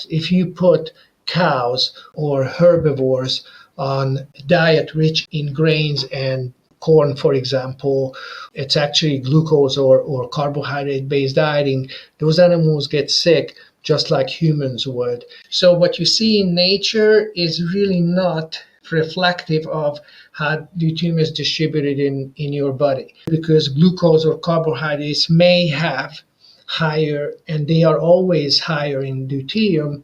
If you put cows or herbivores on a diet rich in grains and corn, for example, it's actually glucose or carbohydrate based dieting, those animals get sick just like humans would. So, what you see in nature is really not reflective of how deuterium is distributed in your body, because glucose or carbohydrates may have higher, and they are always higher in deuterium.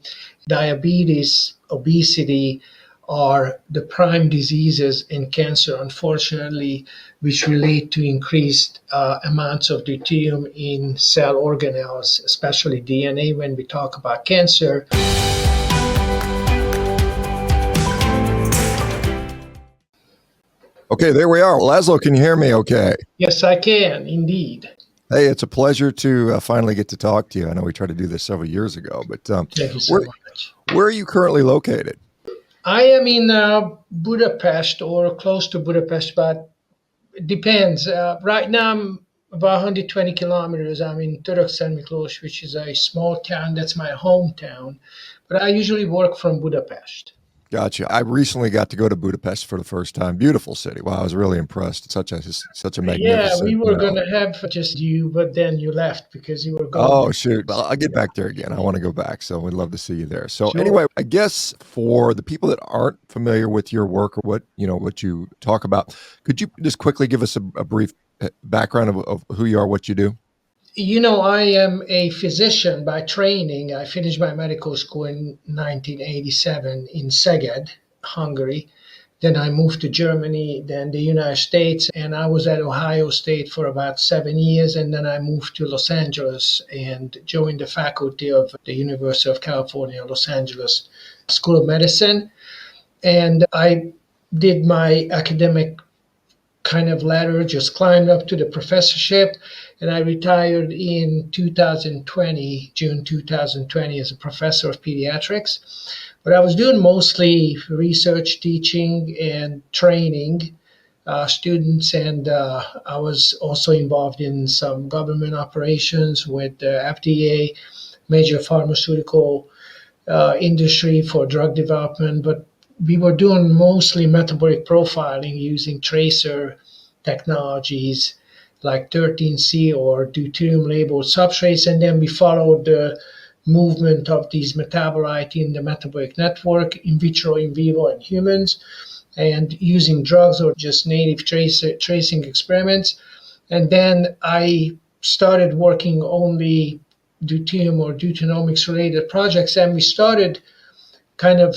Diabetes, obesity are the prime diseases in cancer, unfortunately, which relate to increased amounts of deuterium in cell organelles, especially DNA when we talk about cancer. Okay, there we are. Lazlo, can you hear me okay? Yes, I can, indeed. Hey, it's a pleasure to finally get to talk to you. I know we tried to do this several years ago, but Thank you so much. Where are you currently located? I am in Budapest or close to Budapest, but it depends. Right now, I'm about 120 kilometers. I'm in Török-Szentmiklós, which is a small town. That's my hometown. But I usually work from Budapest. Gotcha. I recently got to go to Budapest for the first time. Beautiful city. Wow, I was really impressed. It's such a magnificent. Yeah, we were going to have just you, but then you left because you were going. Oh, shoot. I'll get back there again. I want to go back. So we'd love to see you there. So anyway, I guess for the people that aren't familiar with your work or what you talk about, could you just quickly give us a brief background of who you are, what you do? I am a physician by training. I finished my medical school in 1987 in Szeged, Hungary. Then I moved to Germany, then the United States, and I was at Ohio State for about 7 years. And then I moved to Los Angeles and joined the faculty of the University of California, Los Angeles School of Medicine. And I did my academic kind of ladder, just climbed up to the professorship, and I retired in 2020, June 2020, as a professor of pediatrics. But I was doing mostly research, teaching, and training students, and I was also involved in some government operations with the FDA, major pharmaceutical industry for drug development, but we were doing mostly metabolic profiling using tracer technologies like 13C or deuterium labeled substrates, and then we followed the movement of these metabolites in the metabolic network, in vitro, in vivo, in humans, and using drugs or just native tracing experiments. And then I started working only deuterium or deutenomics related projects, and we started kind of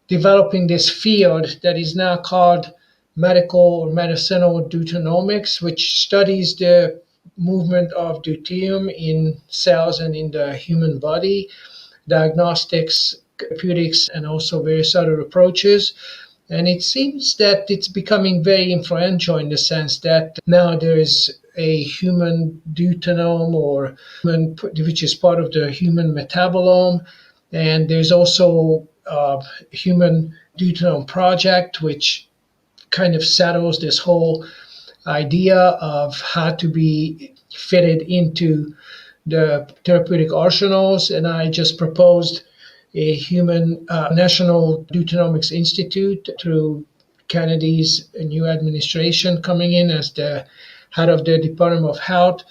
developing this field that is now called medical or medicinal deutenomics, which studies the movement of deuterium in cells and in the human body, diagnostics, therapeutics, and also various other approaches. And it seems that it's becoming very influential in the sense that now there is a human deutenome or human, which is part of the human metabolome. And there's also Human Deuteronome Project, which kind of settles this whole idea of how to be fitted into the therapeutic arsenals. And I just proposed a human National Deuteronomics Institute through Kennedy's new administration coming in as the head of the Department of Health.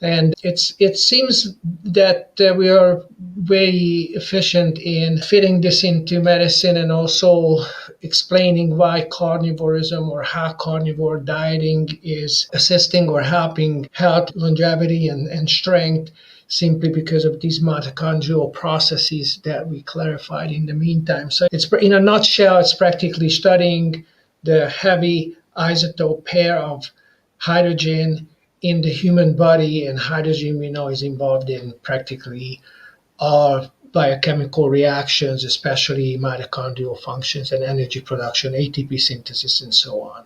And it seems that we are very efficient in fitting this into medicine and also explaining why carnivorism or how carnivore dieting is assisting or helping health, longevity, and strength, simply because of these mitochondrial processes that we clarified in the meantime. So it's, in a nutshell, it's practically studying the heavy isotope pair of hydrogen in the human body, and hydrogen we know is involved in practically all biochemical reactions, especially mitochondrial functions and energy production, ATP synthesis, and so on.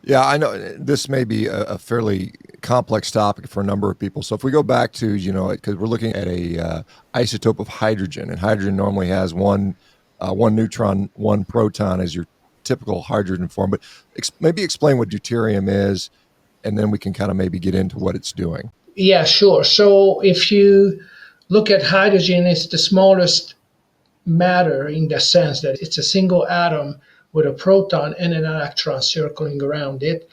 Yeah, I know this may be a fairly complex topic for a number of people. So if we go back to, because we're looking at a isotope of hydrogen, and hydrogen normally has one neutron, one proton as your typical hydrogen form. But maybe explain what deuterium is, and then we can kind of maybe get into what it's doing. Yeah, sure. So if you look at hydrogen, it's the smallest matter in the sense that it's a single atom with a proton and an electron circling around it.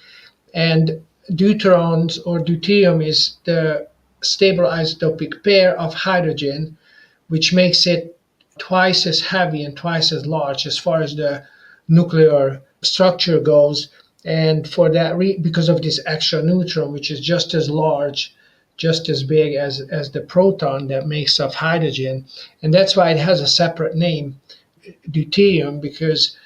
And deuterons or deuterium is the stable isotopic pair of hydrogen, which makes it twice as heavy and twice as large as far as the nuclear structure goes. And for that, because of this extra neutron, which is just as large, just as big as the proton that makes up hydrogen. And that's why it has a separate name, deuterium, because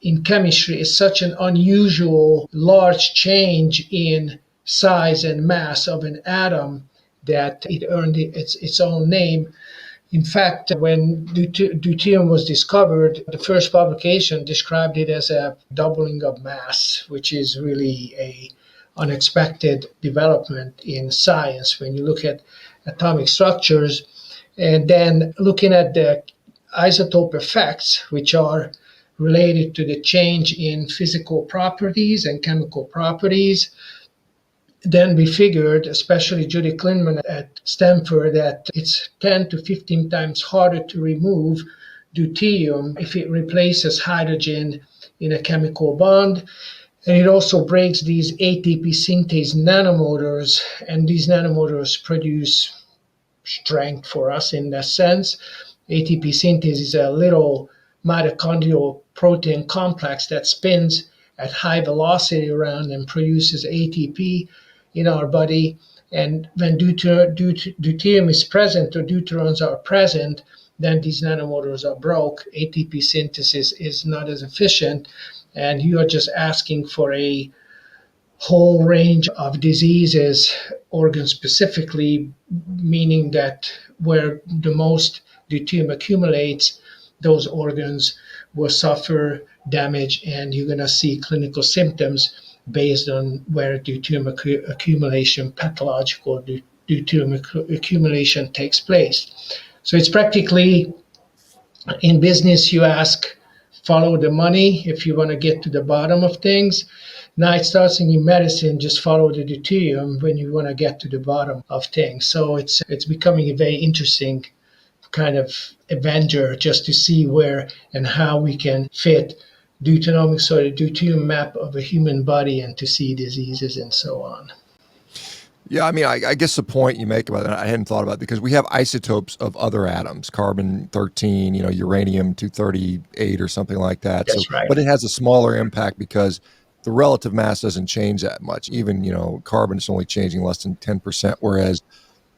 in chemistry it's such an unusual large change in size and mass of an atom that it earned its own name. In fact, when deuterium was discovered, the first publication described it as a doubling of mass, which is really a unexpected development in science when you look at atomic structures. And then looking at the isotope effects, which are related to the change in physical properties and chemical properties, then we figured, especially Judy Klingman at Stanford, that it's 10 to 15 times harder to remove deuterium if it replaces hydrogen in a chemical bond. And it also breaks these ATP synthase nanomotors, and these nanomotors produce strength for us in that sense. ATP synthase is a little mitochondrial protein complex that spins at high velocity around and produces ATP in our body. And when deuterium is present or deuterons are present, then these nanomotors are broke. ATP synthesis is not as efficient, and you are just asking for a whole range of diseases, organ specifically, meaning that where the most deuterium accumulates, those organs will suffer damage, and you're going to see clinical symptoms based on where deuterium accumulation, pathological deuterium accumulation takes place. So it's practically, in business, you ask, follow the money if you want to get to the bottom of things. Now it starts in medicine, just follow the deuterium when you want to get to the bottom of things. So it's becoming a very interesting kind of adventure just to see where and how we can fit Deutenomics or the deuterium map of a human body and to see diseases and so on. Yeah, I mean, I guess the point you make about that, I hadn't thought about it, because we have isotopes of other atoms, carbon-13, uranium-238 or something like that. That's right. But it has a smaller impact because the relative mass doesn't change that much. Even, carbon is only changing less than 10%, whereas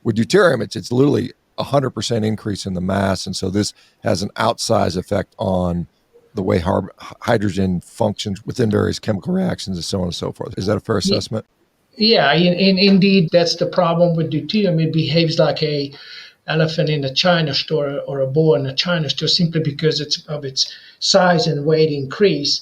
with deuterium, it's literally 100% increase in the mass. And so this has an outsized effect on the way hydrogen functions within various chemical reactions and so on and so forth. Is that a fair assessment? Yeah, indeed, that's the problem with deuterium. It behaves like a elephant in a china store or a bull in a china store simply because of its size and weight increase.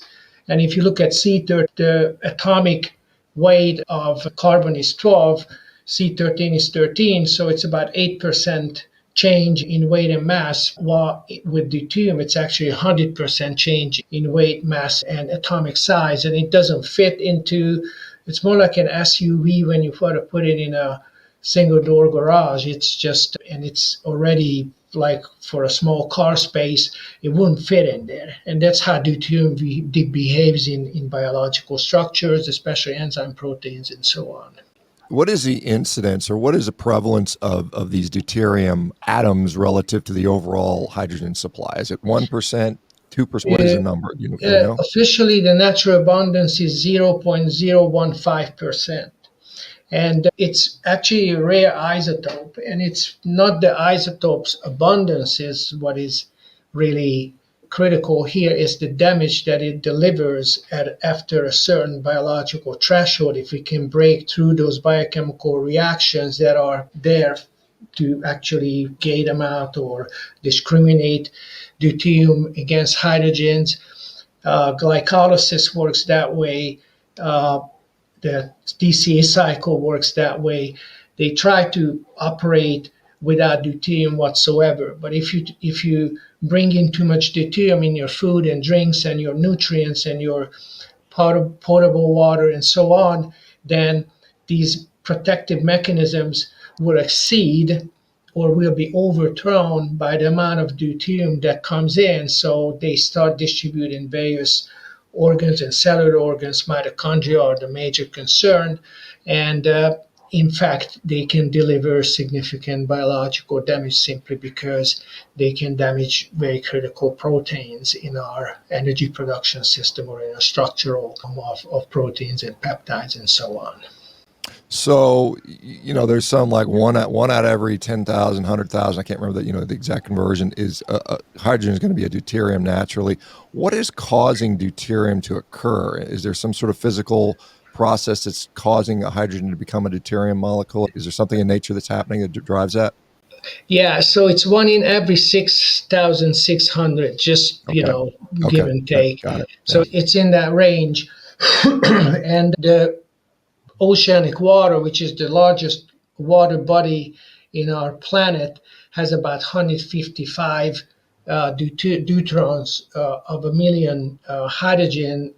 And if you look at C13, the atomic weight of carbon is 12, C13 is 13, so it's about 8% change in weight and mass, while with deuterium it's actually 100% change in weight, mass, and atomic size. And it doesn't fit into, it's more like an SUV when you try to put it in a single door garage. It's just, and it's already like for a small car space, it wouldn't fit in there. And that's how deuterium behaves in biological structures, especially enzyme proteins and so on. What is the incidence, or what is the prevalence of these deuterium atoms relative to the overall hydrogen supply? Is it 1%, 2%? What is the number? Do you know? Officially, the natural abundance is 0.015%. And it's actually a rare isotope. And it's not the isotope's abundance is what is really critical here, is the damage that it delivers after a certain biological threshold. If we can break through those biochemical reactions that are there to actually gate them out or discriminate deuterium against hydrogens. Glycolysis works that way. The DCA cycle works that way. They try to operate without deuterium whatsoever. But if you bring in too much deuterium in your food and drinks and your nutrients and your potable water and so on, then these protective mechanisms will exceed or will be overthrown by the amount of deuterium that comes in. So they start distributing various organs and cellular organs. Mitochondria are the major concern. And in fact, they can deliver significant biological damage simply because they can damage very critical proteins in our energy production system or in a structural of proteins and peptides and so on. So, there's some like one out of every 10,000, 100,000, I can't remember the exact conversion is hydrogen is going to be a deuterium naturally. What is causing deuterium to occur? Is there some sort of physical process that's causing a hydrogen to become a deuterium molecule? Is there something in nature that's happening that drives that? Yeah, so it's one in every 6,600, just, Okay. give Okay. and take. Got it. So it's in that range. And the oceanic water, which is the largest water body in our planet, has about 155 deuterons of a million hydrogen.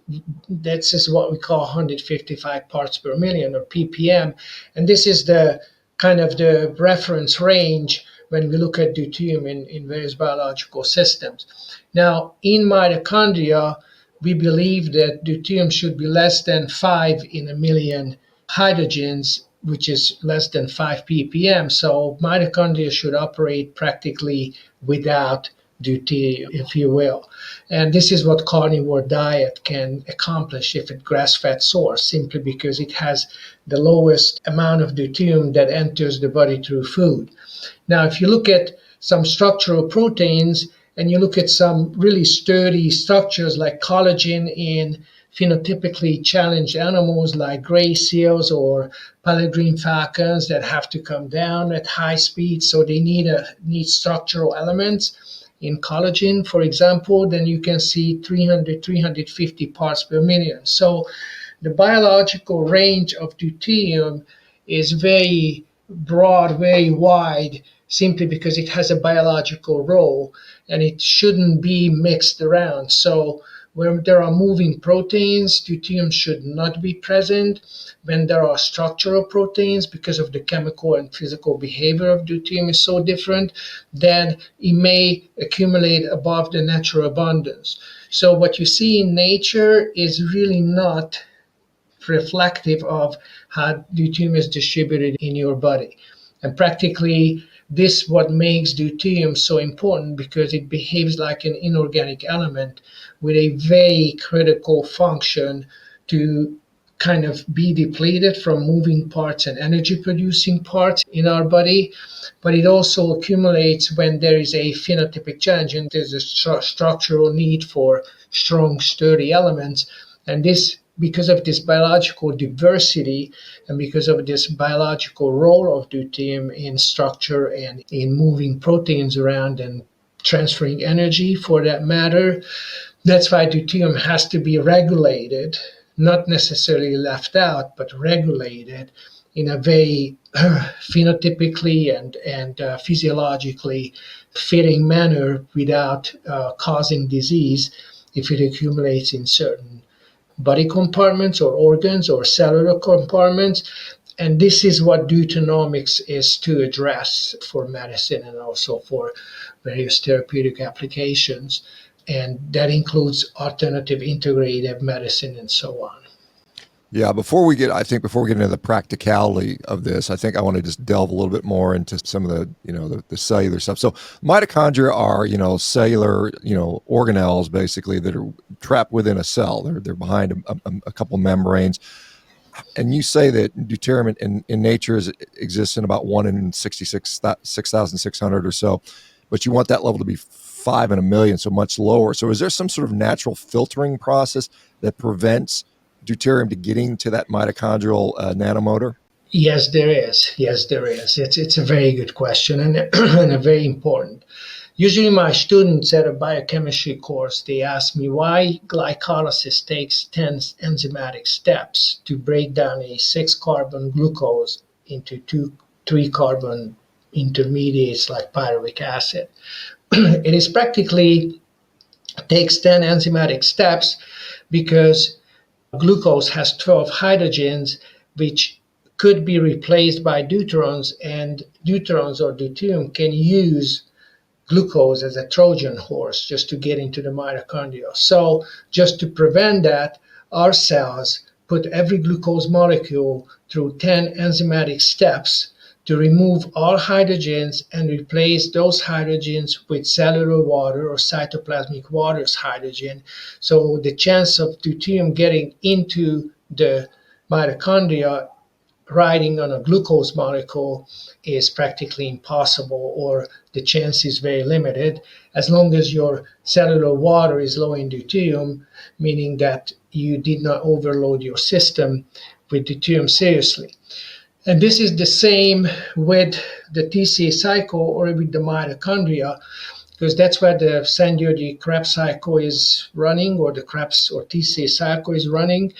That's is what we call 155 parts per million, or ppm. And this is the kind of the reference range when we look at deuterium in various biological systems. Now, in mitochondria, we believe that deuterium should be less than 5 in a million hydrogens, which is less than 5 ppm. So mitochondria should operate practically without deuterium, if you will. And this is what carnivore diet can accomplish if it's grass-fed source, simply because it has the lowest amount of deuterium that enters the body through food. Now, if you look at some structural proteins and you look at some really sturdy structures like collagen in phenotypically challenged animals like gray seals or peregrine falcons that have to come down at high speed, so they need structural elements in collagen, for example, then you can see 300, 350 parts per million. So the biological range of deuterium is very broad, very wide, simply because it has a biological role and it shouldn't be mixed around. So when there are moving proteins, deuterium should not be present. When there are structural proteins, because of the chemical and physical behavior of deuterium is so different, then it may accumulate above the natural abundance. So what you see in nature is really not reflective of how deuterium is distributed in your body. And practically, this what makes deuterium so important, because it behaves like an inorganic element with a very critical function to kind of be depleted from moving parts and energy producing parts in our body. But it also accumulates when there is a phenotypic change and there's a structural need for strong, sturdy elements. And this, because of this biological diversity and because of this biological role of deuterium in structure and in moving proteins around and transferring energy for that matter, that's why deuterium has to be regulated, not necessarily left out, but regulated in a very phenotypically and physiologically fitting manner without causing disease if it accumulates in certain body compartments or organs or cellular compartments. And this is what Deutenomics is to address for medicine and also for various therapeutic applications. And that includes alternative integrative medicine and so on. Yeah, before we get into the practicality of this, I think I want to just delve a little bit more into some of the cellular stuff. So mitochondria are, cellular, organelles basically that are trapped within a cell. They're behind a couple membranes. And you say that deuterium in nature exists in about 1 in 6,600 or so, but you want that level to be 5 in a million, so much lower. So is there some sort of natural filtering process that prevents deuterium to getting to that mitochondrial nanomotor? Yes, there is. Yes, there is. It's a very good question and, and a very important. Usually my students at a biochemistry course, they ask me why glycolysis takes 10 enzymatic steps to break down a 6-carbon glucose into 3-carbon intermediates like pyruvic acid. It is practically takes 10 enzymatic steps because glucose has 12 hydrogens, which could be replaced by deuterons, and deuterons or deuterium can use glucose as a Trojan horse just to get into the mitochondria. So just to prevent that, our cells put every glucose molecule through 10 enzymatic steps to remove all hydrogens and replace those hydrogens with cellular water or cytoplasmic water's hydrogen. So the chance of deuterium getting into the mitochondria riding on a glucose molecule is practically impossible, or the chance is very limited, as long as your cellular water is low in deuterium, meaning that you did not overload your system with deuterium seriously. And this is the same with the TCA cycle or with the mitochondria, because that's where the Sandiodi-Krebs cycle is running, or the Krebs or TCA cycle is running.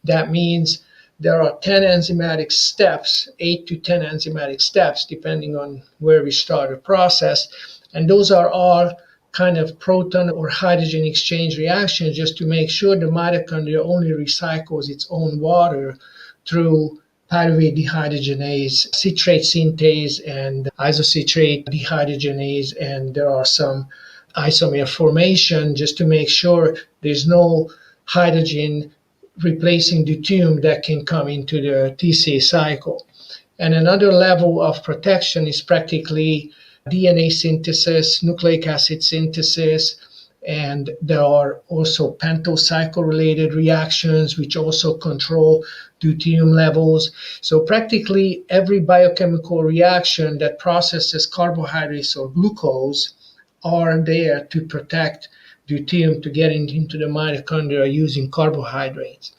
That means there are 10 enzymatic steps, 8 to 10 enzymatic steps, depending on where we start the process. And those are all kind of proton or hydrogen exchange reactions just to make sure the mitochondria only recycles its own water through pyruvate dehydrogenase, citrate synthase, and isocitrate dehydrogenase. And there are some isomer formation just to make sure there's no hydrogen replacing deuterium that can come into the TCA cycle. And another level of protection is practically DNA synthesis, nucleic acid synthesis, and there are also pentocycle related reactions which also control deuterium levels. So practically every biochemical reaction that processes carbohydrates or glucose are there to protect deuterium to get into the mitochondria using carbohydrates.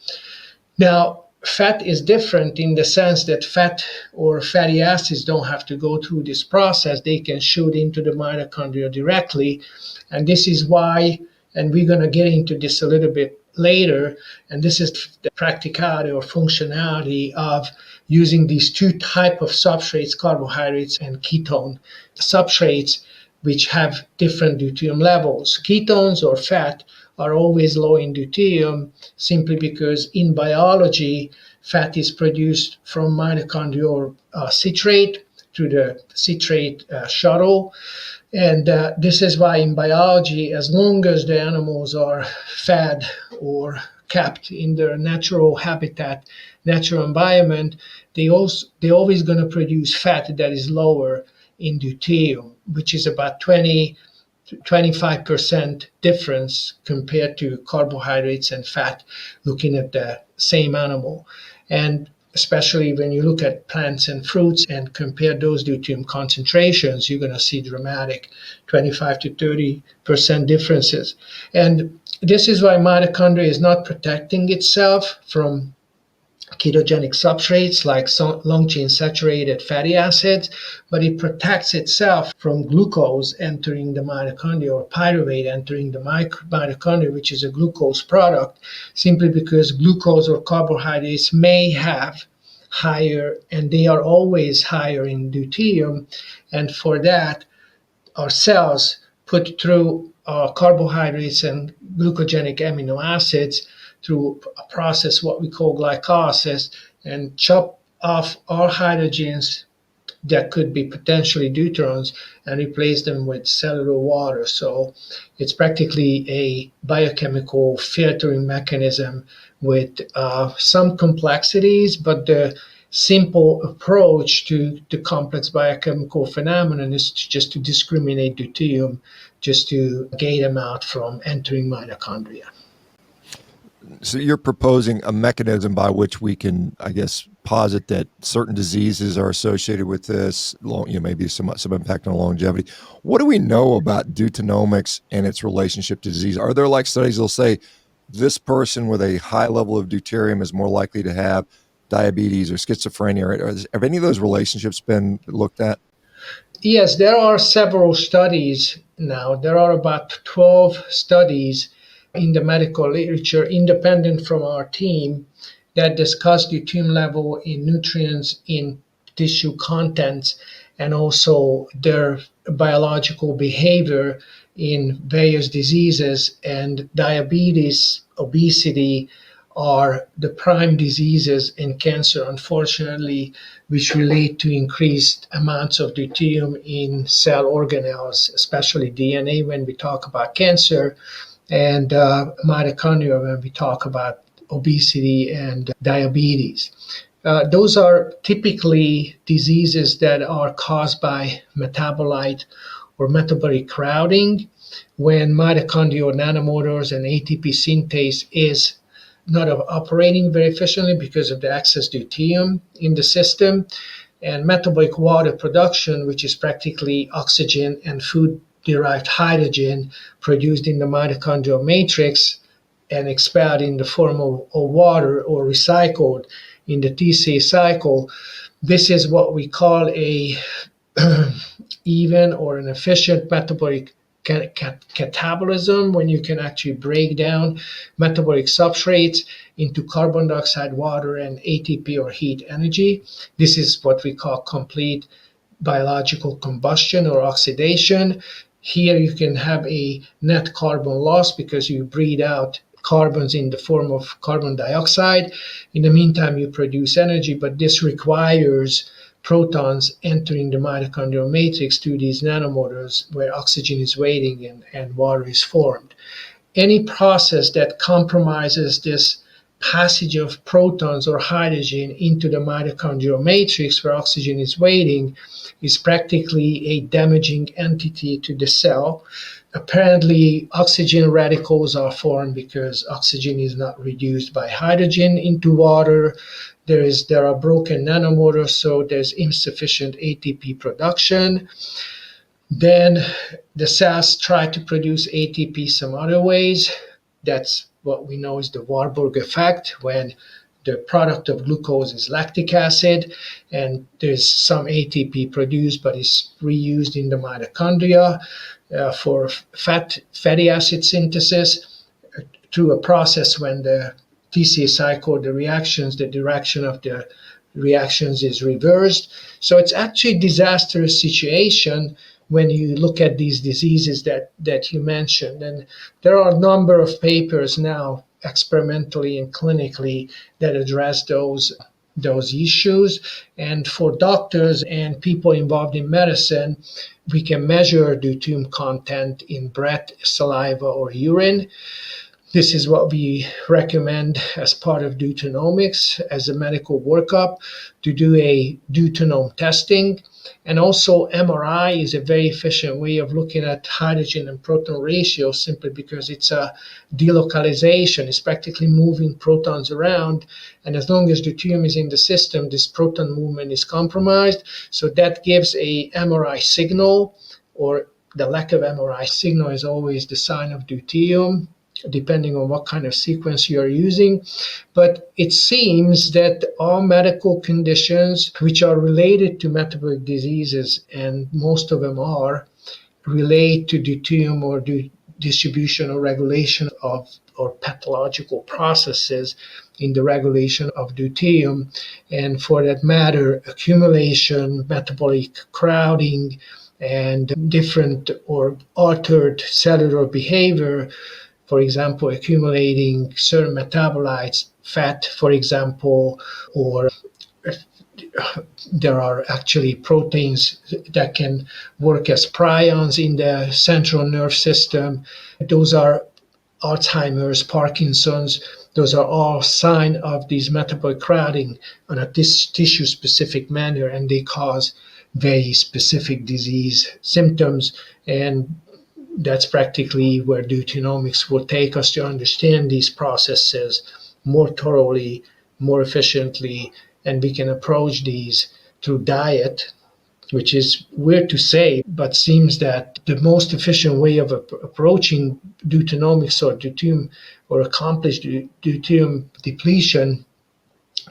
Now, fat is different in the sense that fat or fatty acids don't have to go through this process. They can shoot into the mitochondria directly. And this is why, and we're going to get into this a little bit later, and this is the practicality or functionality of using these two types of substrates, carbohydrates and ketone substrates, which have different deuterium levels. Ketones or fat are always low in deuterium simply because in biology, fat is produced from mitochondrial citrate through the citrate shuttle. And this is why in biology, as long as the animals are fed or kept in their natural habitat, natural environment, they're always going to produce fat that is lower in deuterium, which is about 20 to 25% difference compared to carbohydrates and fat, looking at the same animal. And especially when you look at plants and fruits and compare those deuterium concentrations, you're going to see dramatic 25 to 30% differences. And this is why mitochondria is not protecting itself from ketogenic substrates like long-chain saturated fatty acids, but it protects itself from glucose entering the mitochondria or pyruvate entering the mitochondria, which is a glucose product, simply because glucose or carbohydrates may have higher, and they are always higher in deuterium, and for that, our cells put through carbohydrates and glucogenic amino acids through a process what we call glycolysis and chop off all hydrogens that could be potentially deuterons and replace them with cellular water. So it's practically a biochemical filtering mechanism with some complexities, but the simple approach to the complex biochemical phenomenon is just to discriminate deuterium, just to gate them out from entering mitochondria. So you're proposing a mechanism by which we can, I guess, posit that certain diseases are associated with this, maybe some impact on longevity. What do we know about deutenomics and its relationship to disease? Are there like studies that'll say this person with a high level of deuterium is more likely to have diabetes or schizophrenia? Have any of those relationships been looked at? Yes, there are several studies now. There are about 12 studies in the medical literature, independent from our team, that discuss deuterium level in nutrients in tissue contents and also their biological behavior in various diseases. And diabetes, obesity are the prime diseases in cancer, unfortunately, which relate to increased amounts of deuterium in cell organelles, especially DNA when we talk about cancer, and mitochondria when we talk about obesity and diabetes. Those are typically diseases that are caused by metabolite or metabolic crowding when mitochondrial nanomotors and ATP synthase is not operating very efficiently because of the excess deuterium in the system. And metabolic water production, which is practically oxygen and food derived hydrogen produced in the mitochondrial matrix and expelled in the form of water or recycled in the TCA cycle. This is what we call a even or an efficient metabolic catabolism, when you can actually break down metabolic substrates into carbon dioxide, water, and ATP or heat energy. This is what we call complete biological combustion or oxidation. Here you can have a net carbon loss because you breathe out carbons in the form of carbon dioxide. In the meantime, you produce energy, but this requires protons entering the mitochondrial matrix through these nanomotors where oxygen is waiting and water is formed. Any process that compromises this passage of protons or hydrogen into the mitochondrial matrix where oxygen is waiting is practically a damaging entity to the cell. Apparently, oxygen radicals are formed because oxygen is not reduced by hydrogen into water. There are broken nanomotors, so there's insufficient ATP production. Then the cells try to produce ATP some other ways. That's what we know is the Warburg effect, when the product of glucose is lactic acid, and there's some ATP produced, but it's reused in the mitochondria for fatty acid synthesis through a process when the TCA cycle, the direction of the reactions is reversed. So it's actually a disastrous situation when you look at these diseases that you mentioned. And there are a number of papers now experimentally and clinically that address those issues. And for doctors and people involved in medicine, we can measure deuterium content in breath, saliva, or urine. This is what we recommend as part of Deutenomics as a medical workup, to do a deutenome testing. And also MRI is a very efficient way of looking at hydrogen and proton ratio, simply because it's a delocalization. It's practically moving protons around. And as long as deuterium is in the system, this proton movement is compromised. So that gives a MRI signal, or the lack of MRI signal is always the sign of deuterium, depending on what kind of sequence you're using. But it seems that all medical conditions which are related to metabolic diseases, and most of them are, relate to deuterium or distribution or regulation of or pathological processes in the regulation of deuterium. And for that matter, accumulation, metabolic crowding, and different or altered cellular behavior, for example, accumulating certain metabolites, fat, for example, or there are actually proteins that can work as prions in the central nerve system. Those are Alzheimer's, Parkinson's. Those are all signs of these metabolic crowding on a tissue-specific manner, and they cause very specific disease symptoms. And that's practically where Deutenomics will take us, to understand these processes more thoroughly, more efficiently, and we can approach these through diet, which is weird to say, but seems that the most efficient way of approaching Deutenomics or deuterium, or accomplish deuterium depletion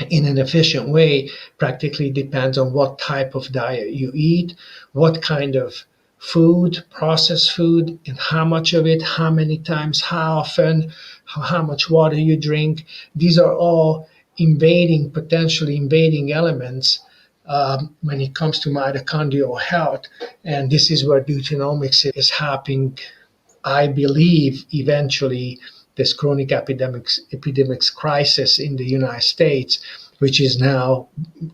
in an efficient way, practically depends on what type of diet you eat, what kind of food, processed food, and how much of it, how many times, how often, how much water you drink. These are all potentially invading elements when it comes to mitochondrial health. And this is where Deutenomics is happening, I believe, eventually this chronic epidemics crisis in the United States, which is now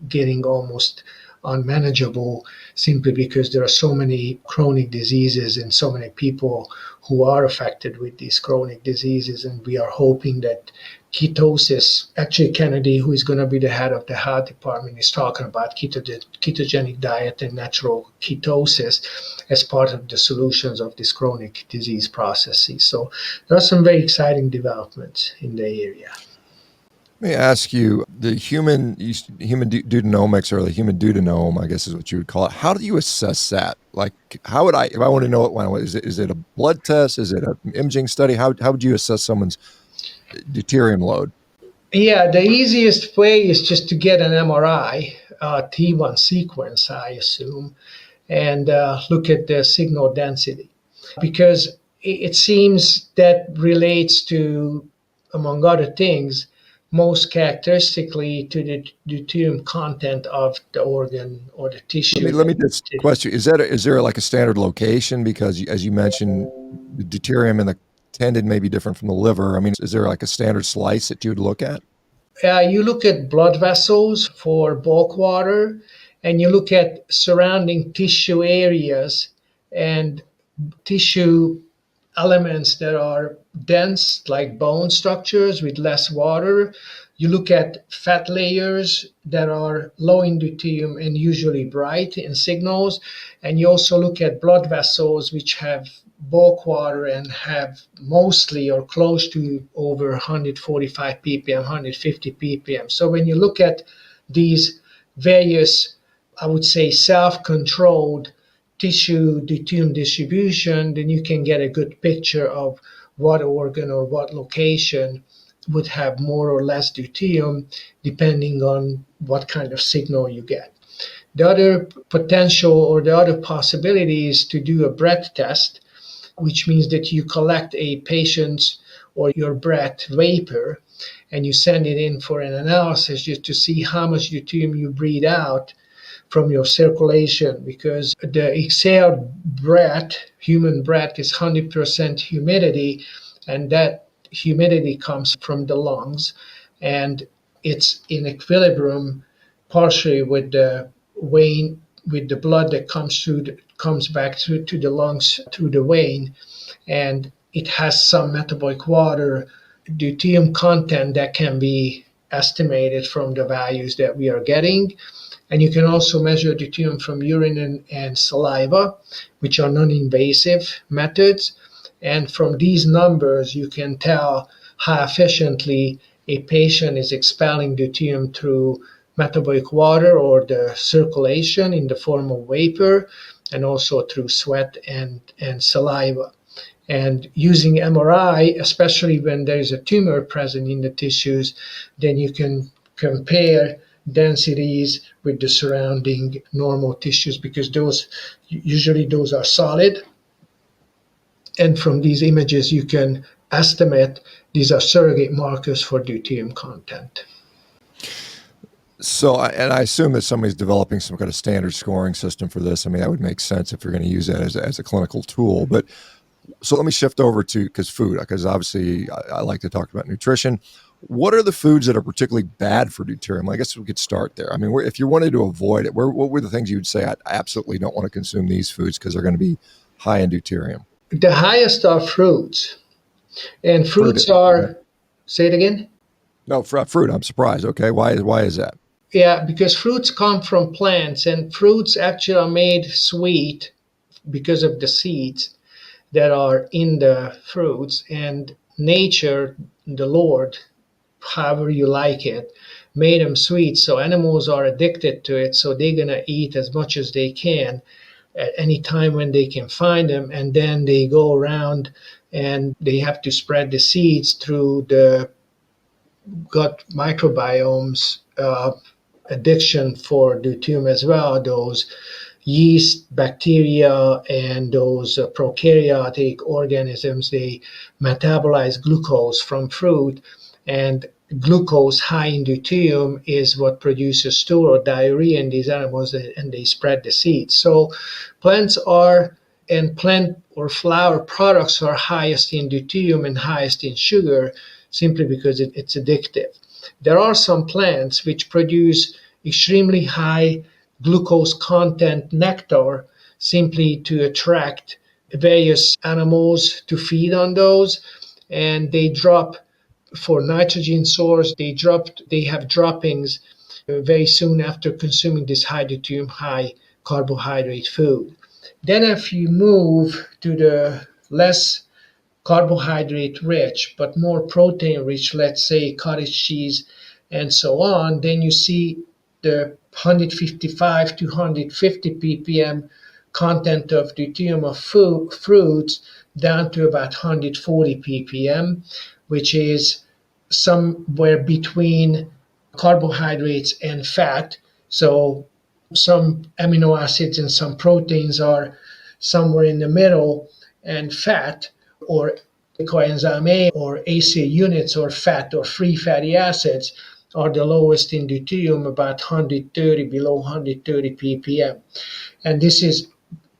getting almost unmanageable simply because there are so many chronic diseases and so many people who are affected with these chronic diseases. And we are hoping that ketosis, actually Kennedy, who is going to be the head of the health department, is talking about ketogenic diet and natural ketosis as part of the solutions of these chronic disease processes. So there are some very exciting developments in the area. Let me ask you, the human deutenomics, or the human deutenome, I guess is what you would call it. How do you assess that? Like, how would if I want to know it, is it a blood test? Is it an imaging study? How would you assess someone's deuterium load? Yeah, the easiest way is just to get an MRI, T1 sequence, I assume, and look at the signal density. Because it seems that relates to, among other things, most characteristically to the deuterium content of the organ or the tissue. Let me just question: is there like a standard location? Because as you mentioned, the deuterium in the tendon may be different from the liver. I mean, is there like a standard slice that you would look at? You look at blood vessels for bulk water, and you look at surrounding tissue areas and tissue elements that are dense, like bone structures with less water. You look at fat layers that are low in deuterium and usually bright in signals. And you also look at blood vessels which have bulk water and have mostly or close to over 145 ppm, 150 ppm. So when you look at these various, I would say, self-controlled tissue deuterium distribution, then you can get a good picture of what organ or what location would have more or less deuterium depending on what kind of signal you get. The other potential or the other possibility is to do a breath test, which means that you collect a patient's or your breath vapor and you send it in for an analysis just to see how much deuterium you breathe out from your circulation, because the exhaled breath, human breath, is 100% humidity, and that humidity comes from the lungs, and it's in equilibrium partially with the vein, with the blood that comes back to the lungs through the vein, and it has some metabolic water deuterium content that can be estimated from the values that we are getting. And you can also measure deuterium from urine and saliva, which are non-invasive methods. And from these numbers, you can tell how efficiently a patient is expelling deuterium through metabolic water or the circulation in the form of vapor, and also through sweat and saliva. And using MRI, especially when there is a tumor present in the tissues, then you can compare densities with the surrounding normal tissues, because those are solid, and from these images you can estimate these are surrogate markers for deuterium content. So, and I assume that somebody's developing some kind of standard scoring system for this. I mean, that would make sense if you're going to use that as a clinical tool. But so let me shift over to, because obviously I like to talk about nutrition. What are the foods that are particularly bad for deuterium? I guess we could start there. I mean, if you wanted to avoid it, what were the things you would say, I absolutely don't want to consume these foods because they're going to be high in deuterium? The highest are fruits. And fruits are, say it again? No, fruit. I'm surprised. Okay. Why is that? Yeah, because fruits come from plants, and fruits actually are made sweet because of the seeds that are in the fruits. And nature, the Lord, however you like it, made them sweet. So animals are addicted to it. So they're going to eat as much as they can at any time when they can find them. And then they go around and they have to spread the seeds through the gut microbiomes, addiction for deuterium as well. Those yeast, bacteria, and those prokaryotic organisms, they metabolize glucose from fruit, and glucose high in deuterium is what produces stool or diarrhea in these animals, and they spread the seeds. So plants are, and plant or flour products are highest in deuterium and highest in sugar simply because it's addictive. There are some plants which produce extremely high glucose content nectar simply to attract various animals to feed on those, and they drop for nitrogen source. They have droppings very soon after consuming this high deuterium, high carbohydrate food. Then if you move to the less carbohydrate rich but more protein rich, let's say cottage cheese and so on, then you see the 155 to 150 ppm content of deuterium of fruits down to about 140 ppm, which is somewhere between carbohydrates and fat. So some amino acids and some proteins are somewhere in the middle, and fat or coenzyme A or AC units or fat or free fatty acids are the lowest in deuterium, about 130, below 130 ppm. And this is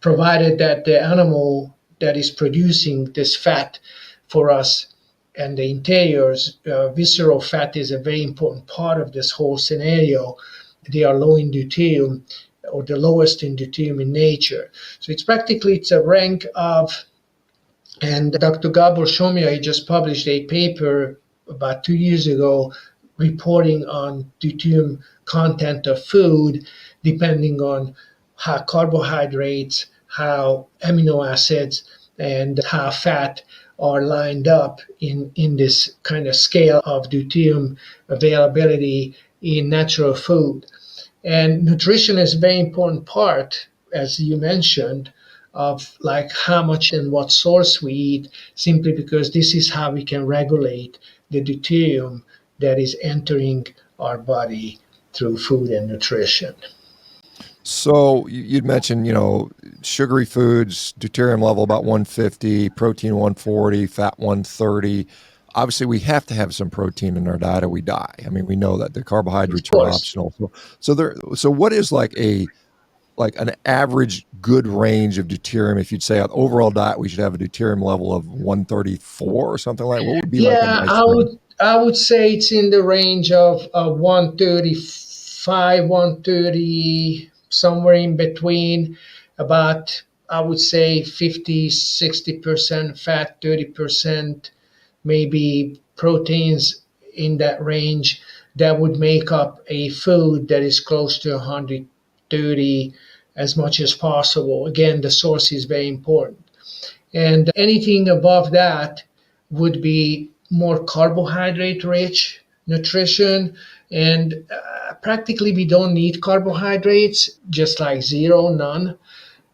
provided that the animal that is producing this fat for us and the interiors, visceral fat is a very important part of this whole scenario. They are low in deuterium, or the lowest in deuterium in nature. So it's a rank of, and Dr. Gabor Shomya, he just published a paper about 2 years ago reporting on deuterium content of food depending on how carbohydrates, how amino acids, and how fat are lined up in this kind of scale of deuterium availability in natural food. And nutrition is a very important part, as you mentioned, of like how much and what source we eat, simply because this is how we can regulate the deuterium that is entering our body through food and nutrition. So you'd mentioned, sugary foods, deuterium level about 150, protein 140, fat 130. Obviously, we have to have some protein in our diet or we die. I mean, we know that the carbohydrates are optional. So what is like an average good range of deuterium? If you'd say on overall diet, we should have a deuterium level of 134 or something like that. What would be like a Yeah, nice range? I would say it's in the range of 135, 130, somewhere in between. About, I would say 50, 60% fat, 30% maybe proteins in that range. That would make up a food that is close to 130 as much as possible. Again, the source is very important. And anything above that would be more carbohydrate rich nutrition. And practically, we don't need carbohydrates, just like zero, none,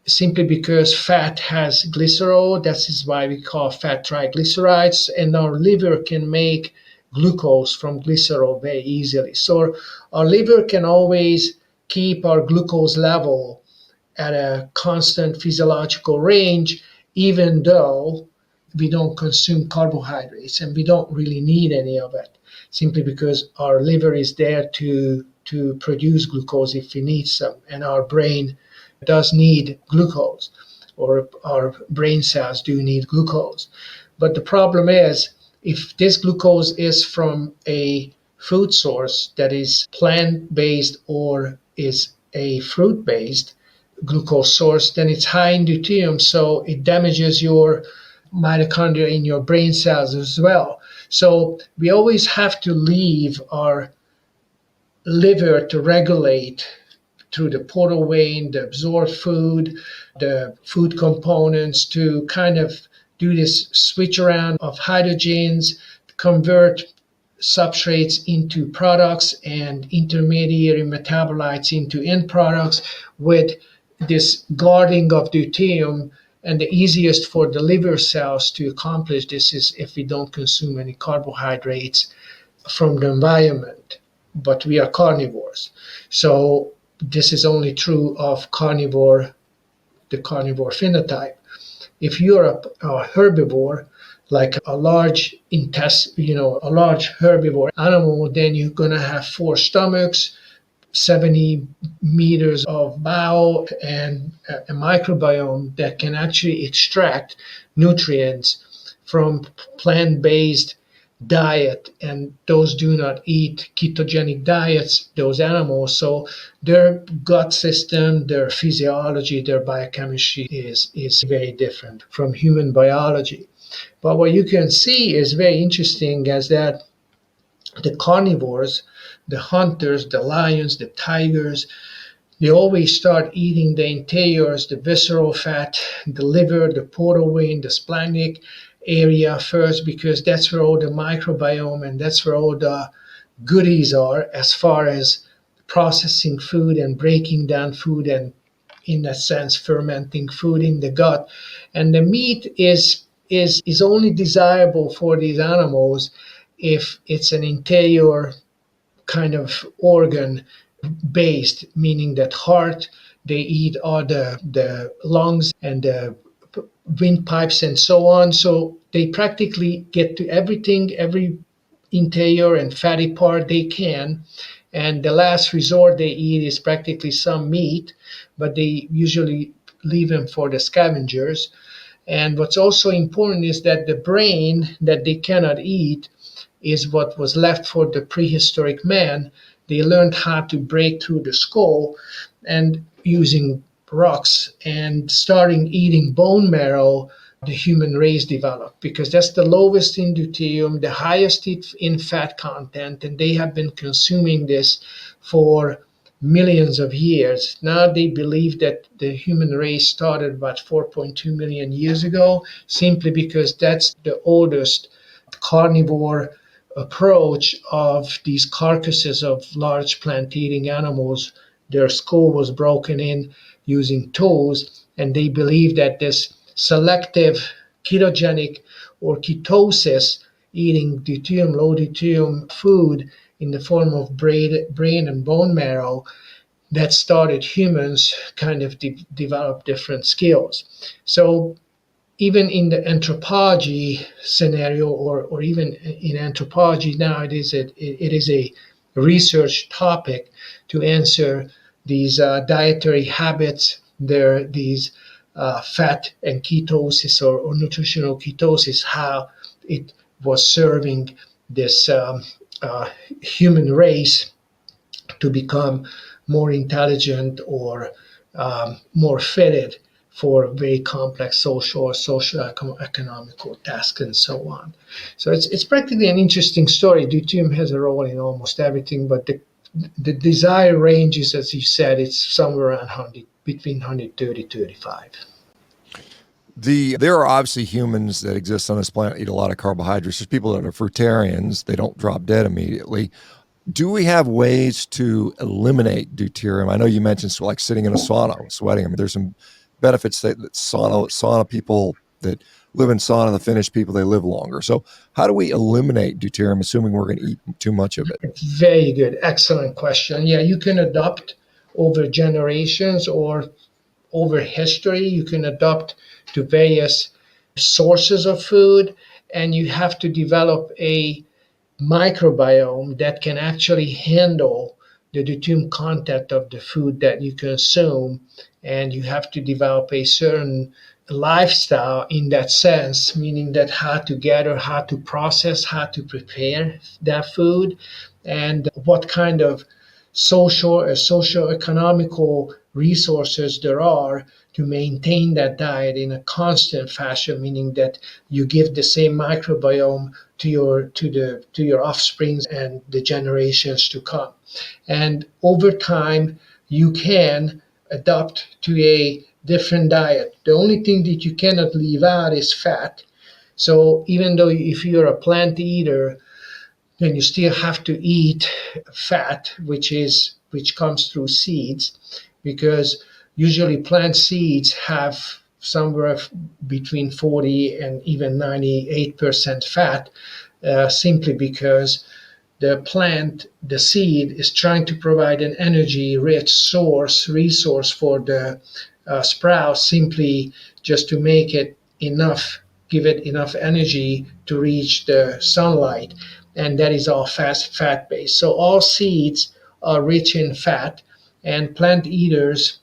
simply because fat has glycerol. That is why we call fat triglycerides. And our liver can make glucose from glycerol very easily. So our liver can always keep our glucose level at a constant physiological range, even though we don't consume carbohydrates and we don't really need any of it, simply because our liver is there to produce glucose if we need some, and our brain does need glucose, or our brain cells do need glucose. But the problem is, if this glucose is from a food source that is plant based or is a fruit based glucose source, then it's high in deuterium, so it damages your mitochondria in your brain cells as well. So we always have to leave our liver to regulate through the portal vein, the absorbed food, the food components, to kind of do this switch around of hydrogens, convert substrates into products and intermediary metabolites into end products with this guarding of deuterium. And the easiest for the liver cells to accomplish this is if we don't consume any carbohydrates from the environment. But we are carnivores. So this is only true of carnivore, the carnivore phenotype. If you're a herbivore, like a large a large herbivore animal, then you're going to have four stomachs, 70 meters of bow and a microbiome that can actually extract nutrients from plant-based diet, and those do not eat ketogenic diets, those animals. So their gut system, their physiology, their biochemistry is very different from human biology. But what you can see is very interesting is that the carnivores, the hunters, the lions, the tigers, they always start eating the interiors, the visceral fat, the liver, the portal vein, the splenic area first, because that's where all the microbiome and that's where all the goodies are as far as processing food and breaking down food and, in a sense, fermenting food in the gut. And the meat is only desirable for these animals if it's an interior kind of organ based, meaning that heart, they eat all the lungs and the windpipes and so on. So they practically get to everything, every interior and fatty part they can. And the last resort they eat is practically some meat, but they usually leave them for the scavengers. And what's also important is that the brain that they cannot eat is what was left for the prehistoric man. They learned how to break through the skull and using rocks and starting eating bone marrow. The human race developed because that's the lowest in deuterium, the highest in fat content, and they have been consuming this for millions of years. Now they believe that the human race started about 4.2 million years ago, simply because that's the oldest carnivore approach of these carcasses of large plant-eating animals. Their skull was broken in using tools, and they believe that this selective ketogenic or ketosis, eating deuterium, low deuterium food in the form of brain and bone marrow, that started humans kind of develop different skills. So even in the anthropology scenario, or even in anthropology now, it is a research topic to answer these dietary habits. There, these fat and ketosis or nutritional ketosis, how it was serving this human race to become more intelligent or more fitted for very complex social or socio-economical tasks and so on. So it's practically an interesting story. Deuterium has a role in almost everything, but the desired range is, as you said, it's somewhere around 100, between 130 35. There are obviously humans that exist on this planet eat a lot of carbohydrates. There's people that are fruitarians; they don't drop dead immediately. Do we have ways to eliminate deuterium? I know you mentioned like sitting in a sauna, sweating. I mean, there's some benefits that sauna people that live in sauna, the Finnish people, they live longer. So how do we eliminate deuterium, assuming we're going to eat too much of it? Very good. Excellent question. Yeah, you can adopt over generations or over history. You can adapt to various sources of food, and you have to develop a microbiome that can actually handle the deuterium content of the food that you consume. And you have to develop a certain lifestyle in that sense, meaning that how to gather, how to process, how to prepare that food, and what kind of social or socio-economical resources there are to maintain that diet in a constant fashion, meaning that you give the same microbiome to your offsprings and the generations to come. And over time, you can adapt to a different diet. The only thing that you cannot leave out is fat. So even though if you're a plant eater, then you still have to eat fat, which comes through seeds, because usually plant seeds have somewhere between 40 and even 98% fat, simply because the seed is trying to provide an energy-rich resource for the sprout, simply just to make it enough, give it enough energy to reach the sunlight, and that is all fat based. So all seeds are rich in fat, and plant eaters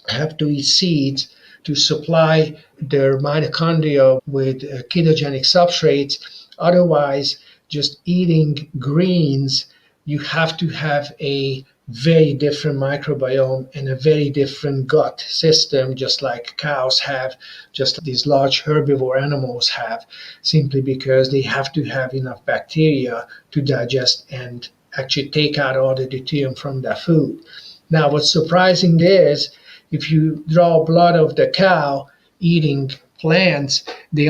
have to eat seeds to supply their mitochondria with ketogenic substrates. Otherwise, just eating greens, you have to have a very different microbiome and a very different gut system, just like cows have, just like these large herbivore animals have, simply because they have to have enough bacteria to digest and actually take out all the deuterium from their food. Now, what's surprising is if you draw blood of the cow eating plants, they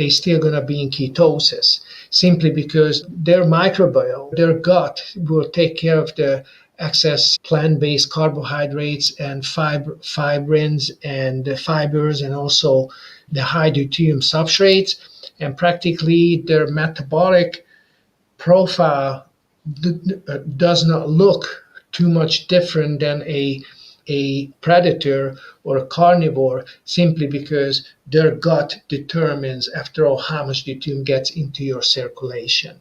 still gonna be in ketosis simply because their microbiome, their gut will take care of the excess plant-based carbohydrates and fibrins and the fibers and also the high deuterium substrates, and practically their metabolic profile does not look too much different than a predator or a carnivore simply because their gut determines, after all, how much deuterium gets into your circulation.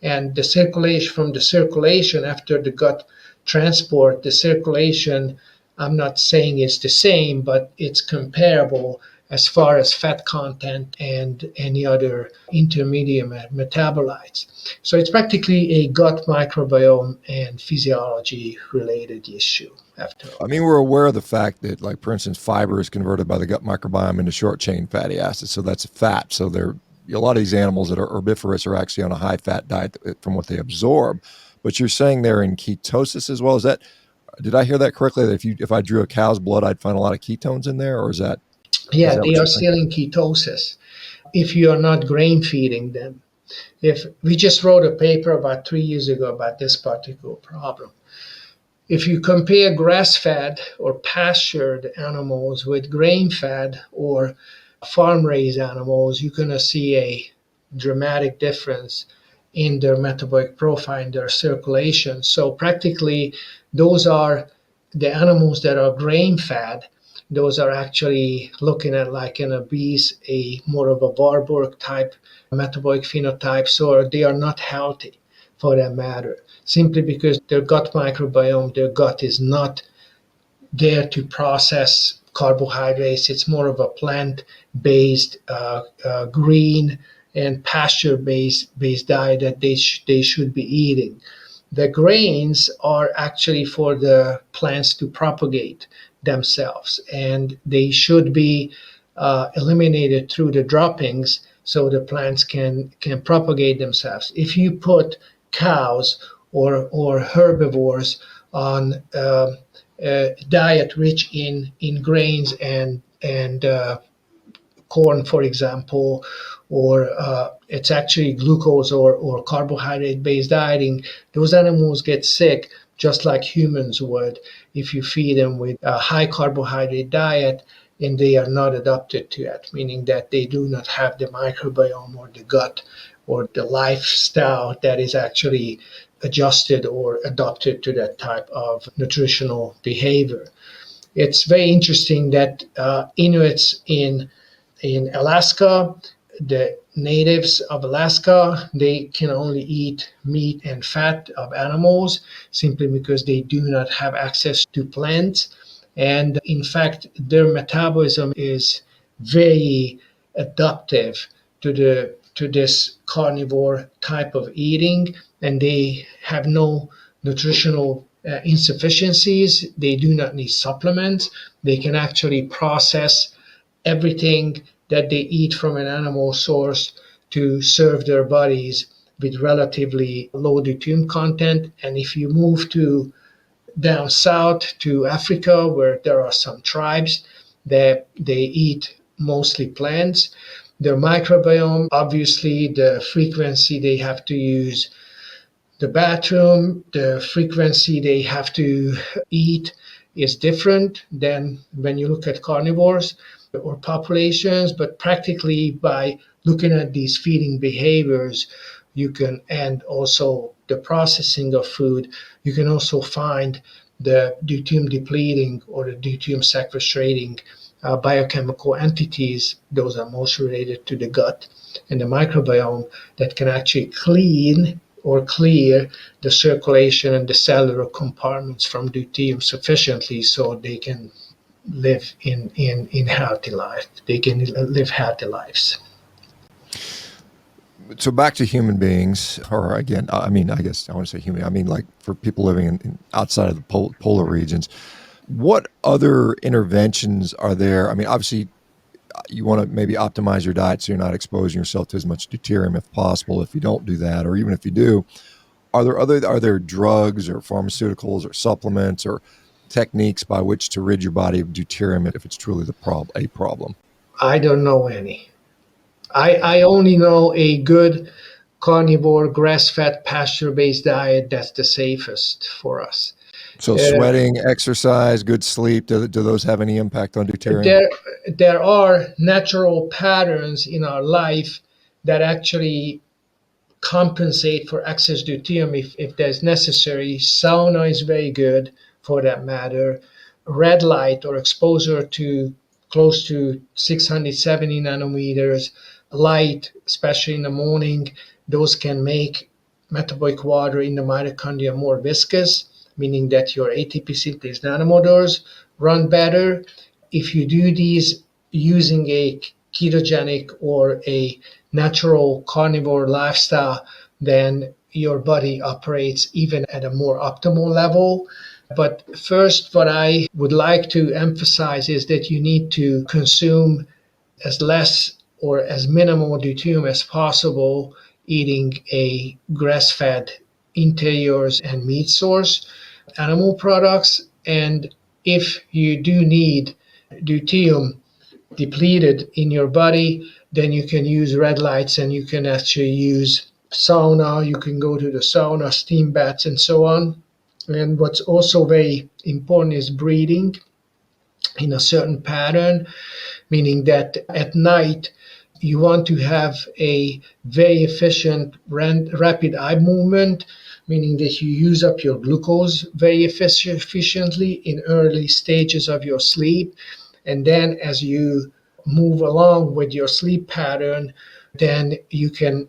And the circulation from the circulation after the gut transport, the circulation, I'm not saying it's the same, but it's comparable as far as fat content and any other intermediate metabolites. So it's practically a gut microbiome and physiology related issue after all. I mean, we're aware of the fact that, like, for instance, fiber is converted by the gut microbiome into short chain fatty acids. So that's fat. So a lot of these animals that are herbivorous are actually on a high fat diet from what they absorb. But you're saying they're in ketosis as well. Did I hear that correctly? That if I drew a cow's blood, I'd find a lot of ketones in there, or is that Yeah, what they you're are saying? still in ketosis if you are not grain feeding them. If we just wrote a paper about 3 years ago about this particular problem. If you compare grass-fed or pastured animals with grain-fed or farm-raised animals, you're going to see a dramatic difference in their metabolic profile, in their circulation. So practically, those are the animals that are grain-fed. Those are actually looking at like an obese, a more of a Warburg type metabolic phenotype. So they are not healthy for that matter, simply because their gut microbiome, their gut is not there to process carbohydrates. It's more of a plant-based, green and pasture-based diet that they should be eating. The grains are actually for the plants to propagate themselves, and they should be eliminated through the droppings so the plants can propagate themselves. If you put cows or herbivores on diet rich in grains and corn, for example, or it's actually glucose or carbohydrate based dieting, those animals get sick just like humans would if you feed them with a high carbohydrate diet and they are not adapted to it, meaning that they do not have the microbiome or the gut or the lifestyle that is actually adjusted or adapted to that type of nutritional behavior. It's very interesting that Inuits in Alaska, the natives of Alaska, they can only eat meat and fat of animals simply because they do not have access to plants. And in fact, their metabolism is very adaptive to this carnivore type of eating, and they have no nutritional insufficiencies. They do not need supplements. They can actually process everything that they eat from an animal source to serve their bodies with relatively low deuterium content. And if you move to down south to Africa, where there are some tribes that they eat mostly plants, their microbiome, obviously the frequency they have to use the bathroom, the frequency they have to eat is different than when you look at carnivores or populations, but practically by looking at these feeding behaviors, you can, and also the processing of food, you can also find the deuterium depleting or the deuterium sequestrating biochemical entities. Those are most related to the gut and the microbiome that can actually clean or clear the circulation and the cellular compartments from deuterium sufficiently so they can live in healthy life. They can live healthy lives. So back to human beings, or again, I mean, I guess I want to say human. I mean, like for people living outside of the polar regions, what other interventions are there? I mean, obviously, you want to maybe optimize your diet so you're not exposing yourself to as much deuterium if possible. If you don't do that, or even if you do, are there drugs or pharmaceuticals or supplements or techniques by which to rid your body of deuterium if it's truly a problem? I don't know any. I only know a good carnivore, grass-fed, pasture-based diet that's the safest for us. So Uh, sweating, exercise, good sleep, do those have any impact on deuterium? there are natural patterns in our life that actually compensate for excess deuterium if there's necessary. Sauna is very good for that matter. Red light or exposure to close to 670 nanometers light, especially in the morning, those can make metabolic water in the mitochondria more viscous, meaning that your ATP synthase nanomotors run better. If you do these using a ketogenic or a natural carnivore lifestyle, then your body operates even at a more optimal level. But first, what I would like to emphasize is that you need to consume as less or as minimal deuterium as possible, eating a grass-fed interiors and meat source animal products. And if you do need deuterium depleted in your body, then you can use red lights and you can actually use sauna. You can go to the sauna, steam baths, and so on. And what's also very important is breathing in a certain pattern, meaning that at night you want to have a very efficient rapid eye movement, meaning that you use up your glucose very efficiently in early stages of your sleep. And then as you move along with your sleep pattern, then you can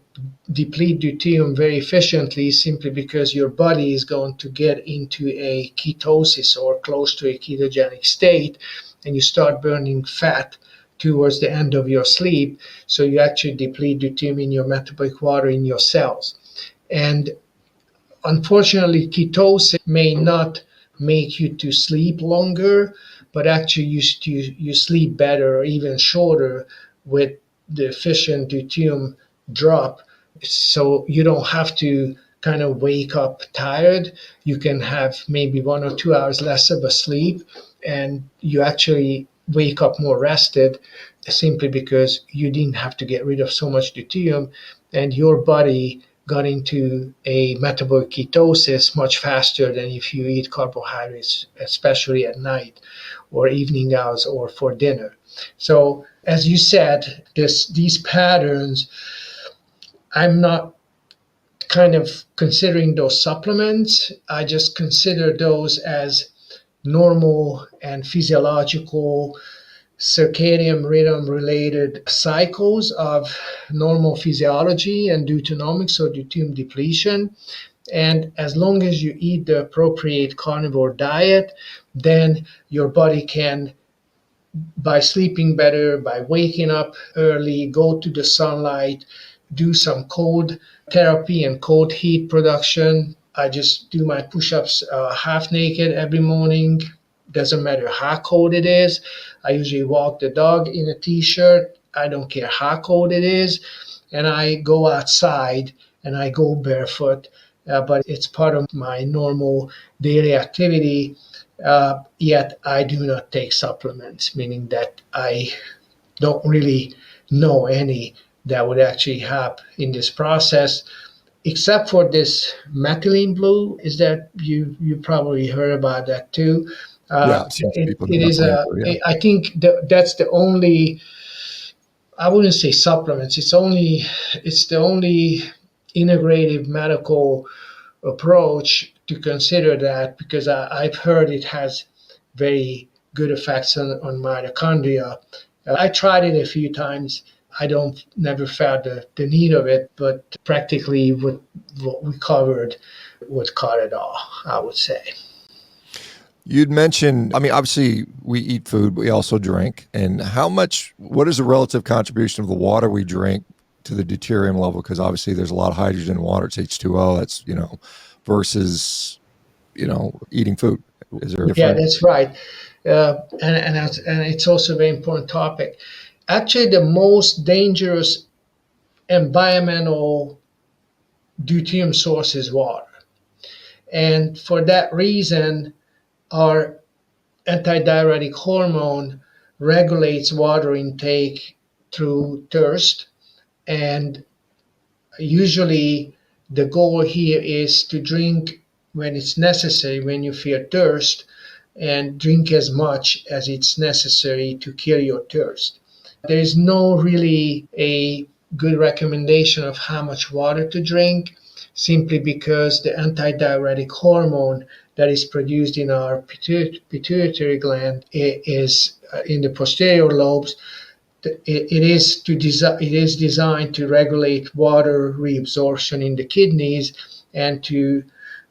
deplete deuterium very efficiently simply because your body is going to get into a ketosis or close to a ketogenic state, and you start burning fat towards the end of your sleep. So you actually deplete deuterium in your metabolic water in your cells. And unfortunately, ketosis may not make you to sleep longer, but actually you sleep better or even shorter with the efficient deuterium drop. So you don't have to kind of wake up tired. You can have maybe 1 or 2 hours less of a sleep, and you actually wake up more rested simply because you didn't have to get rid of so much deuterium, and your body got into a metabolic ketosis much faster than if you eat carbohydrates, especially at night or evening hours or for dinner. So, as you said, these patterns, I'm not kind of considering those supplements. I just consider those as normal and physiological circadian rhythm related cycles of normal physiology and deutenomics or deuterium depletion. And as long as you eat the appropriate carnivore diet, then your body can, by sleeping better, by waking up early, go to the sunlight, do some cold therapy and cold heat production. I just do my push ups half naked every morning. Doesn't matter how cold it is. I usually walk the dog in a t shirt. I don't care how cold it is. And I go outside and I go barefoot. But it's part of my normal daily activity. Yet I do not take supplements, meaning that I don't really know any that would actually help in this process, except for this methylene blue. Is that you probably heard about that too? Yeah, some people It is definitely do. Yeah. I think that's the only, I wouldn't say supplements. It's the only integrative medical approach to consider that, because I've heard it has very good effects on mitochondria. I tried it a few times. I don't never felt the need of it, but practically what we covered would cut it all, I would say. You'd mentioned, I mean, obviously we eat food, but we also drink. And what is the relative contribution of the water we drink to the deuterium level? Because obviously there's a lot of hydrogen in water. It's H2O. That's, versus, eating food. Is there a Yeah, difference? that's right. And it's also a very important topic. Actually, the most dangerous environmental deuterium source is water. And for that reason, our antidiuretic hormone regulates water intake through thirst. And usually, the goal here is to drink when it's necessary, when you feel thirst, and drink as much as it's necessary to kill your thirst. There is no really a good recommendation of how much water to drink, simply because the antidiuretic hormone that is produced in our pituitary gland is in the posterior lobes. It is designed to regulate water reabsorption in the kidneys and to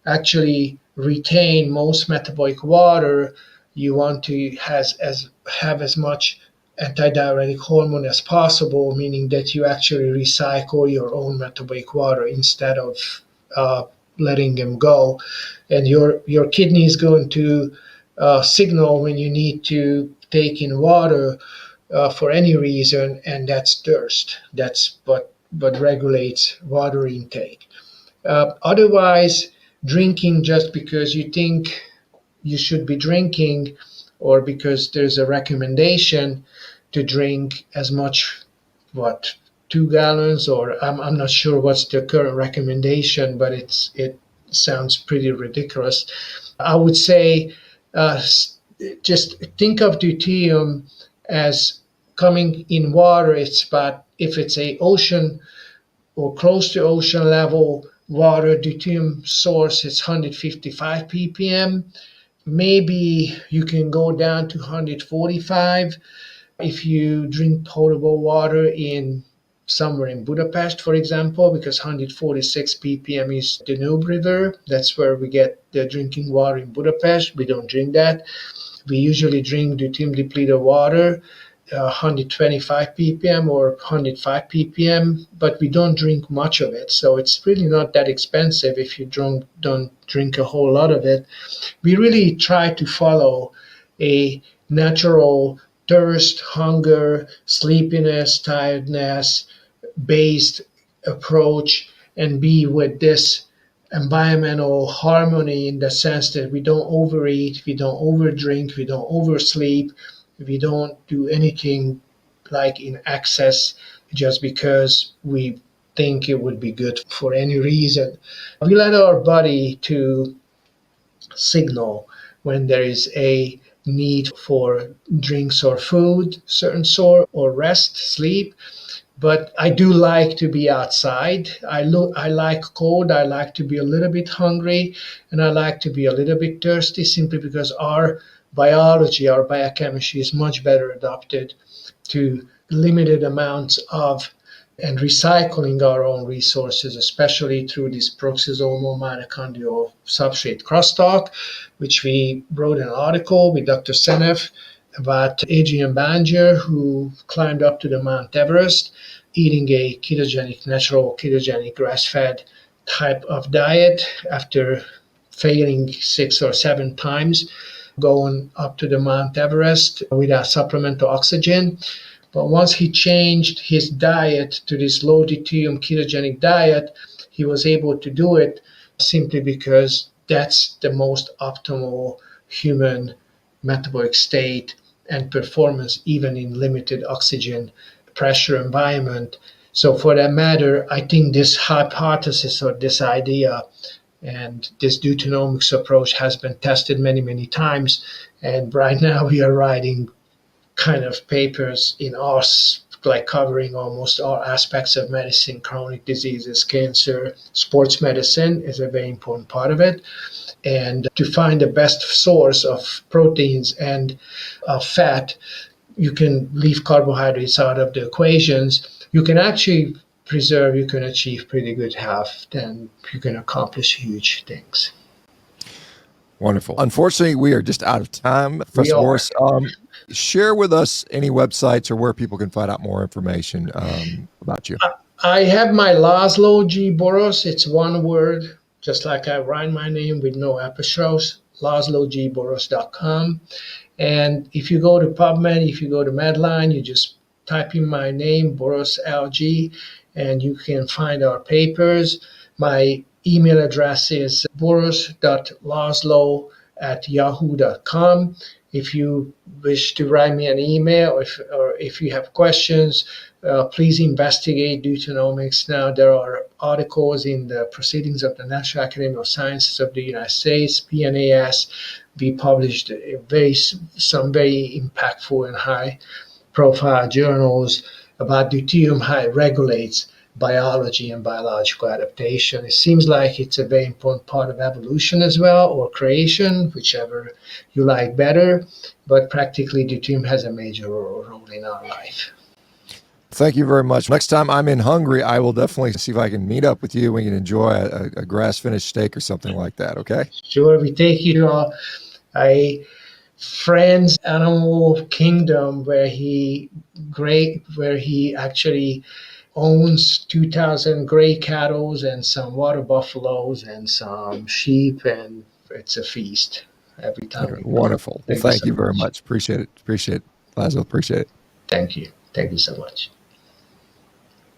actually retain most metabolic water. You want to have as much antidiuretic hormone as possible, meaning that you actually recycle your own metabolic water instead of uh, letting them go. And your kidney is going to signal when you need to take in water for any reason, and that's thirst. That's what regulates water intake. Otherwise, drinking just because you think you should be drinking, or because there's a recommendation to drink as much, what, 2 gallons, or I'm not sure what's the current recommendation, but it sounds pretty ridiculous. I would say uh, just think of deuterium as coming in water. It's about, if it's a ocean or close to ocean level water, deuterium source, it's 155 ppm. Maybe you can go down to 145 if you drink potable water in somewhere in Budapest, for example, because 146 ppm is the Danube River. That's where we get the drinking water in Budapest. We don't drink that. We usually drink deuterium depleted water, 125 ppm or 105 ppm, but we don't drink much of it. So it's really not that expensive if you don't drink a whole lot of it. We really try to follow a natural thirst, hunger, sleepiness, tiredness based approach, and be with this environmental harmony, in the sense that we don't overeat, we don't overdrink, we don't oversleep, we don't do anything like in excess just because we think it would be good for any reason. We let our body to signal when there is a need for drinks or food, certain sort, or rest, sleep. But I do like to be outside. I like cold. I like to be a little bit hungry, and I like to be a little bit thirsty, simply because our biology, our biochemistry is much better adapted to limited amounts of and recycling our own resources, especially through this peroxisomal mitochondrial substrate crosstalk, which we wrote an article with Dr. Seneff about Adrian Banger, who climbed up to the Mount Everest eating a natural ketogenic grass-fed type of diet after failing 6 or 7 times going up to the Mount Everest without supplemental oxygen. But once he changed his diet to this low deuterium ketogenic diet, he was able to do it simply because that's the most optimal human metabolic state and performance, even in limited oxygen pressure environment. So for that matter, I think this hypothesis, or this idea, and this deutenomics approach has been tested many, many times. And right now we are writing kind of papers in us, like covering almost all aspects of medicine, chronic diseases, cancer. Sports medicine is a very important part of it. And to find the best source of proteins and of fat, you can leave carbohydrates out of the equations. you can actually preserve, you can achieve pretty good health, then you can accomplish huge things. Wonderful. Unfortunately, we are just out of time. Professor Boros, share with us any websites or where people can find out more information about you. I have my Lazslo G. Boros. It's one word, just like I write my name with no apostrophes, LazsloGboros.com. And if you go to PubMed, if you go to Medline, you just type in my name, Boros LG, and you can find our papers. My email address is boros.lazlo@yahoo.com. If you wish to write me an email, or if you have questions, please investigate Deutenomics. Now, there are articles in the Proceedings of the National Academy of Sciences of the United States, PNAS. We published some very impactful and high-profile journals about deuterium, how it regulates biology and biological adaptation. It seems like it's a very important part of evolution as well, or creation, whichever you like better. But practically, deuterium has a major role in our life. Thank you very much. Next time I'm in Hungary, I will definitely see if I can meet up with you. We can enjoy a grass-finished steak or something like that, okay? Sure, we take you to a friend's animal kingdom where he actually owns 2,000 gray cattle and some water buffaloes and some sheep, and it's a feast every time. Wonderful. Thank you very much. Appreciate it. Lazlo, appreciate it. Thank you. Thank you so much.